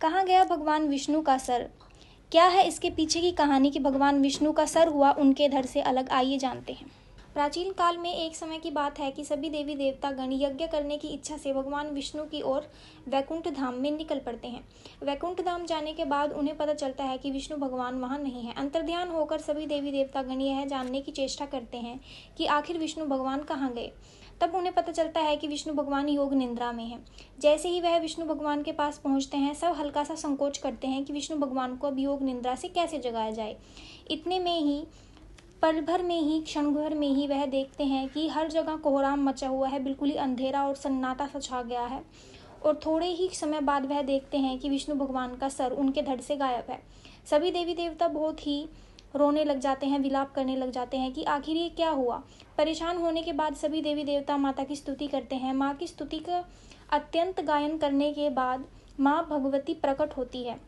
कहाँ गया भगवान विष्णु का सर? क्या है इसके पीछे की कहानी कि भगवान विष्णु का सर हुआ उनके धड़ से अलग? आइए जानते हैं। प्राचीन काल में एक समय की बात है कि सभी देवी देवता गण यज्ञ करने की इच्छा से भगवान विष्णु की ओर वैकुंठ धाम में निकल पड़ते हैं। वैकुंठ धाम जाने के बाद उन्हें पता चलता है कि विष्णु भगवान वहां नहीं है। अंतर्ध्यान होकर सभी देवी देवता गण यह जानने की चेष्टा करते हैं कि आखिर विष्णु भगवान कहाँ गए। तब उन्हें पता चलता है कि विष्णु भगवान योग निद्रा में हैं। जैसे ही वह विष्णु भगवान के पास पहुंचते हैं, सब हल्का सा संकोच करते हैं कि विष्णु भगवान को अब योग निद्रा से कैसे जगाया जाए। इतने में ही पल भर में ही, क्षण भर में ही वह देखते हैं कि हर जगह कोहराम मचा हुआ है, बिल्कुल ही अंधेरा और सन्नाटा सा छा गया है। और थोड़े ही समय बाद वह देखते हैं कि विष्णु भगवान का सर उनके धड़ से गायब है। सभी देवी देवता बहुत ही रोने लग जाते हैं, विलाप करने लग जाते हैं कि आखिर ये क्या हुआ। परेशान होने के बाद सभी देवी देवता माता की स्तुति करते हैं। माँ की स्तुति का अत्यंत गायन करने के बाद माँ भगवती प्रकट होती है।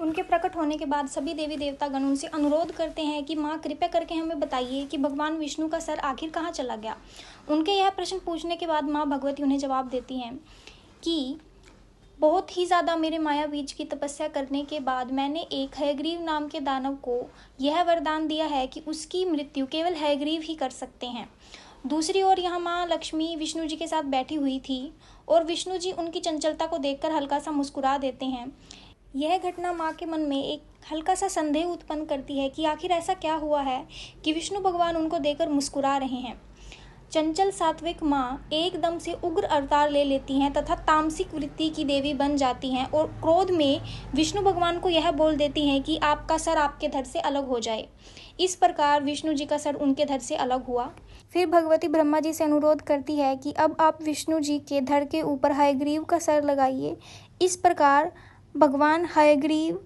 उनके प्रकट होने के बाद सभी देवी देवतागण उनसे अनुरोध करते हैं कि माँ कृपया करके हमें बताइए कि भगवान विष्णु का सर आखिर कहाँ चला गया। उनके यह प्रश्न पूछने के बाद माँ भगवती उन्हें जवाब देती हैं कि बहुत ही ज़्यादा मेरे माया बीज की तपस्या करने के बाद मैंने एक हयग्रीव नाम के दानव को यह वरदान दिया है कि उसकी मृत्यु केवल हयग्रीव ही कर सकते हैं। दूसरी ओर यहाँ माँ लक्ष्मी विष्णु जी के साथ बैठी हुई थी और विष्णु जी उनकी चंचलता को देखकर हल्का सा मुस्कुरा देते हैं। यह घटना माँ के मन में एक हल्का सा संदेह उत्पन्न करती है कि आखिर ऐसा क्या हुआ है कि विष्णु भगवान उनको देखकर मुस्कुरा रहे हैं। चंचल सात्विक माँ एकदम से उग्र अवतार ले लेती हैं तथा तामसिक वृत्ति की देवी बन जाती हैं और क्रोध में विष्णु भगवान को यह बोल देती हैं कि आपका सर आपके धड़ से अलग हो जाए। इस प्रकार विष्णु जी का सर उनके धड़ से अलग हुआ। फिर भगवती ब्रह्मा जी से अनुरोध करती है कि अब आप विष्णु जी के धड़ के ऊपर हयग्रीव का सर लगाइए। इस प्रकार भगवान हयग्रीव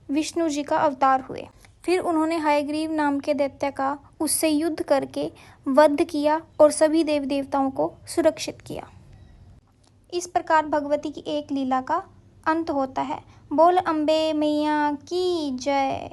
विष्णु जी का अवतार हुए। फिर उन्होंने हयग्रीव नाम के दैत्य का उससे युद्ध करके वध किया और सभी देवी देवताओं को सुरक्षित किया। इस प्रकार भगवती की एक लीला का अंत होता है। बोल अम्बे मैया की जय।